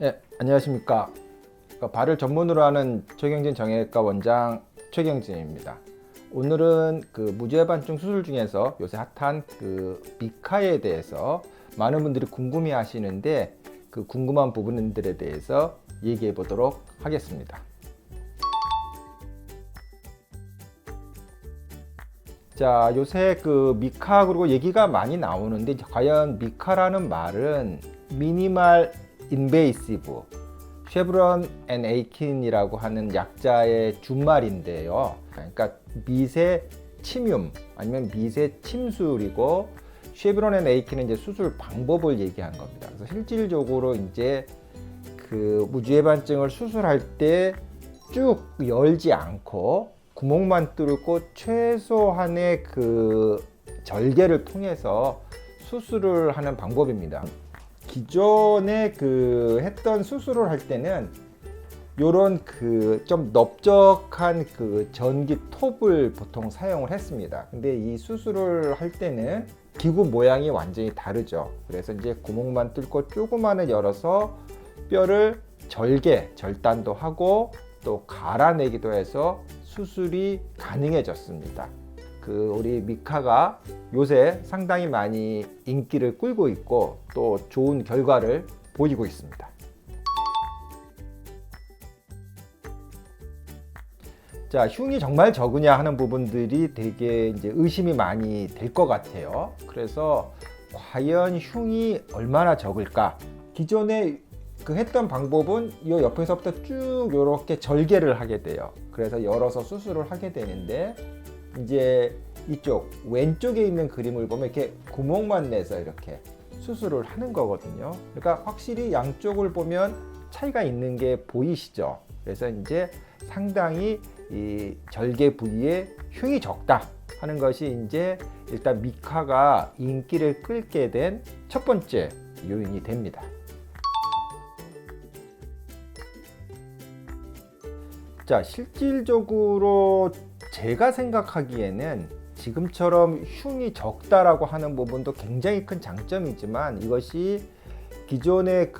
네, 안녕하십니까. 발을 전문으로 하는 최경진 정형외과 원장 최경진입니다. 오늘은 무죄반증 수술 중에서 요새 핫한 미카에 대해서 많은 분들이 궁금해 하시는데 그 궁금한 부분들에 대해서 얘기해 보도록 하겠습니다. 자, 요새 미카 그리고 얘기가 많이 나오는데 과연 미카라는 말은 미니멀 인베이시브 쉐브론 앤 에이킨이라고 하는 약자의 준말인데요. 그러니까 미세 침흉 아니면 미세 침술이고 쉐브론 앤 에이킨은 이제 수술 방법을 얘기한 겁니다. 그래서 실질적으로 이제 무주해반증을 수술할 때 쭉 열지 않고 구멍만 뚫고 최소한의 절개를 통해서 수술을 하는 방법입니다. 기존에 했던 수술을 할 때는 요런 좀 넓적한 전기 톱을 보통 사용을 했습니다. 근데 이 수술을 할 때는 기구 모양이 완전히 다르죠. 그래서 이제 구멍만 뚫고 조그만을 열어서 뼈를 절단도 하고 또 갈아내기도 해서 수술이 가능해졌습니다. 우리 미카가 요새 상당히 많이 인기를 끌고 있고 또 좋은 결과를 보이고 있습니다. 자, 흉이 정말 적으냐 하는 부분들이 되게 이제 의심이 많이 될 것 같아요. 그래서 과연 흉이 얼마나 적을까? 기존에 했던 방법은 이 옆에서부터 쭉 이렇게 절개를 하게 돼요. 그래서 열어서 수술을 하게 되는데 이제 이쪽 왼쪽에 있는 그림을 보면 이렇게 구멍만 내서 이렇게 수술을 하는 거거든요. 그러니까 확실히 양쪽을 보면 차이가 있는 게 보이시죠? 그래서 이제 상당히 이 절개 부위에 흉이 적다 하는 것이 이제 일단 미카가 인기를 끌게 된 첫 번째 요인이 됩니다. 자, 실질적으로 제가 생각하기에는 지금처럼 흉이 적다라고 하는 부분도 굉장히 큰 장점이지만 이것이 기존의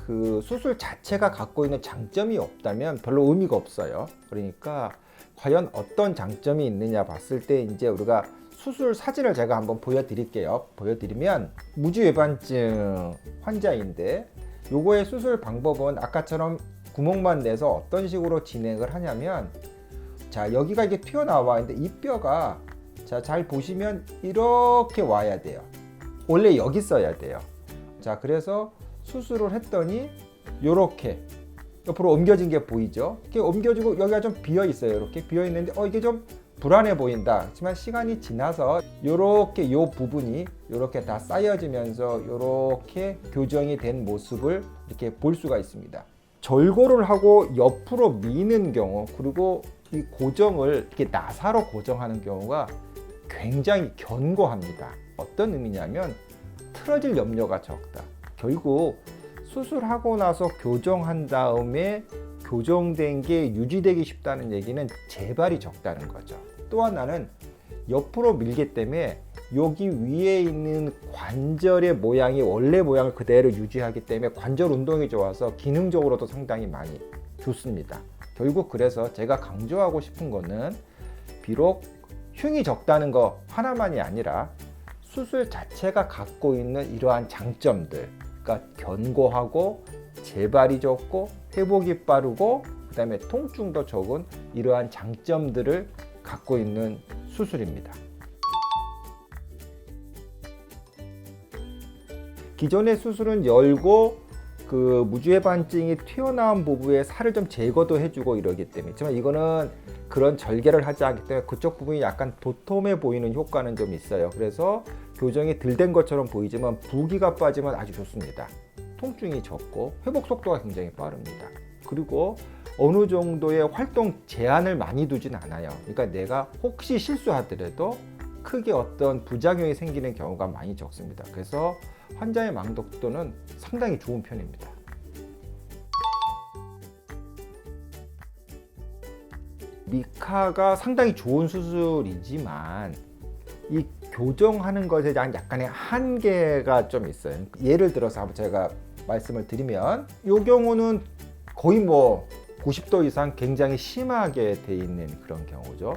수술 자체가 갖고 있는 장점이 없다면 별로 의미가 없어요. 그러니까 과연 어떤 장점이 있느냐 봤을 때 이제 우리가 수술 사진을 제가 한번 보여드릴게요. 보여드리면 무주외반증 환자인데 요거의 수술 방법은 아까처럼 구멍만 내서 어떤 식으로 진행을 하냐면, 자, 여기가 이게 튀어나와 있는데 이 뼈가, 자, 잘 보시면 이렇게 와야 돼요. 원래 여기 있어야 돼요. 자, 그래서 수술을 했더니 요렇게 옆으로 옮겨진 게 보이죠? 이렇게 옮겨지고 여기가 좀 비어 있어요. 이렇게 비어 있는데 이게 좀 불안해 보인다. 하지만 시간이 지나서 요렇게 요 부분이 요렇게 다 쌓여지면서 요렇게 교정이 된 모습을 이렇게 볼 수가 있습니다. 절골을 하고 옆으로 미는 경우, 그리고 이 고정을 이렇게 나사로 고정하는 경우가 굉장히 견고합니다. 어떤 의미냐면 틀어질 염려가 적다. 결국 수술하고 나서 교정한 다음에 교정된 게 유지되기 쉽다는 얘기는 재발이 적다는 거죠. 또 하나는 옆으로 밀기 때문에 여기 위에 있는 관절의 모양이 원래 모양을 그대로 유지하기 때문에 관절 운동이 좋아서 기능적으로도 상당히 많이 좋습니다. 결국 그래서 제가 강조하고 싶은 거는 비록 흉이 적다는 거 하나만이 아니라 수술 자체가 갖고 있는 이러한 장점들, 그러니까 견고하고 재발이 적고 회복이 빠르고 그 다음에 통증도 적은 이러한 장점들을 갖고 있는 수술입니다. 기존의 수술은 열고 무주해반증이 튀어나온 부분에 살을 좀 제거도 해주고 이러기 때문에, 하지만 이거는 그런 절개를 하지 않기 때문에 그쪽 부분이 약간 도톰해 보이는 효과는 좀 있어요. 그래서 교정이 덜 된 것처럼 보이지만 부기가 빠지면 아주 좋습니다. 통증이 적고 회복 속도가 굉장히 빠릅니다. 그리고 어느 정도의 활동 제한을 많이 두진 않아요. 그러니까 내가 혹시 실수하더라도 크게 어떤 부작용이 생기는 경우가 많이 적습니다. 그래서 환자의 만족도는 상당히 좋은 편입니다. 미카가 상당히 좋은 수술이지만 이 교정하는 것에 대한 약간의 한계가 좀 있어요. 예를 들어서 한번 제가 말씀을 드리면 이 경우는 거의 뭐 90도 이상 굉장히 심하게 돼 있는 그런 경우죠.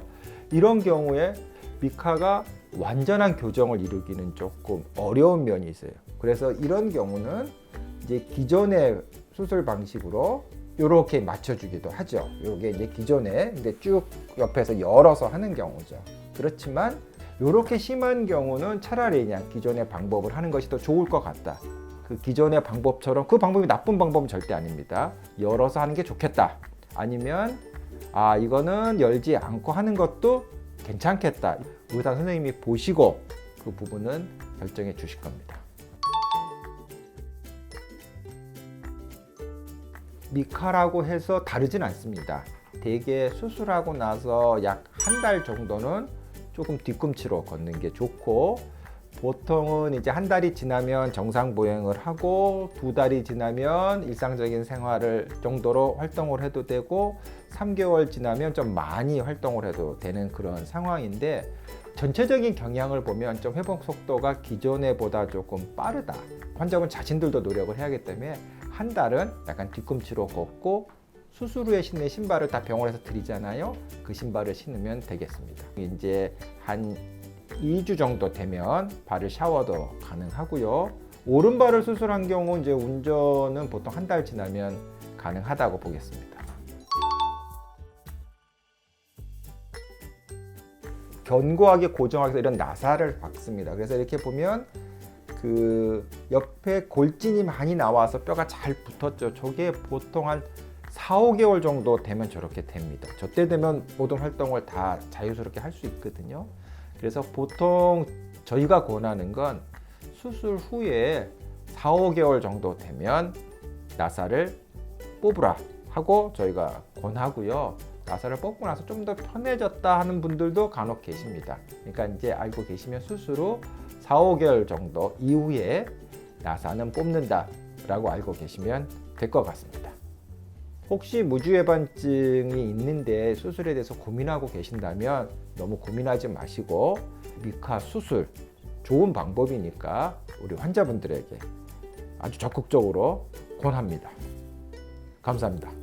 이런 경우에 미카가 완전한 교정을 이루기는 조금 어려운 면이 있어요. 그래서 이런 경우는 이제 기존의 수술 방식으로 이렇게 맞춰주기도 하죠. 이게 이제 기존에 근데 쭉 옆에서 열어서 하는 경우죠. 그렇지만 이렇게 심한 경우는 차라리 그냥 기존의 방법을 하는 것이 더 좋을 것 같다. 그 기존의 방법처럼 그 방법이 나쁜 방법은 절대 아닙니다. 열어서 하는 게 좋겠다. 아니면 이거는 열지 않고 하는 것도 괜찮겠다. 의사 선생님이 보시고 그 부분은 결정해 주실 겁니다. 미카라고 해서 다르진 않습니다. 대개 수술하고 나서 약 한 달 정도는 조금 뒤꿈치로 걷는 게 좋고, 보통은 이제 한 달이 지나면 정상 보행을 하고 2달이 지나면 일상적인 생활을 정도로 활동을 해도 되고 3개월 지나면 좀 많이 활동을 해도 되는 그런 상황인데, 전체적인 경향을 보면 좀 회복 속도가 기존에 보다 조금 빠르다. 환자분 자신들도 노력을 해야하기 때문에 한 달은 약간 뒤꿈치로 걷고 수술 후에 신는 신발을 다 병원에서 드리잖아요. 그 신발을 신으면 되겠습니다. 이제 한 2주 정도 되면 발을 샤워도 가능하고요. 오른발을 수술한 경우 이제 운전은 보통 한 달 지나면 가능하다고 보겠습니다. 견고하게 고정하기 위해서 이런 나사를 박습니다. 그래서 이렇게 보면 그 옆에 골진이 많이 나와서 뼈가 잘 붙었죠. 저게 보통 한 4, 5개월 정도 되면 저렇게 됩니다. 저때 되면 모든 활동을 다 자유스럽게 할 수 있거든요. 그래서 보통 저희가 권하는 건 수술 후에 4, 5개월 정도 되면 나사를 뽑으라 하고 저희가 권하고요. 나사를 뽑고 나서 좀 더 편해졌다 하는 분들도 간혹 계십니다. 그러니까 이제 알고 계시면 수술 후 4, 5개월 정도 이후에 나사는 뽑는다 라고 알고 계시면 될 것 같습니다. 혹시 무주해반증이 있는데 수술에 대해서 고민하고 계신다면 너무 고민하지 마시고 미카 수술 좋은 방법이니까 우리 환자분들에게 아주 적극적으로 권합니다. 감사합니다.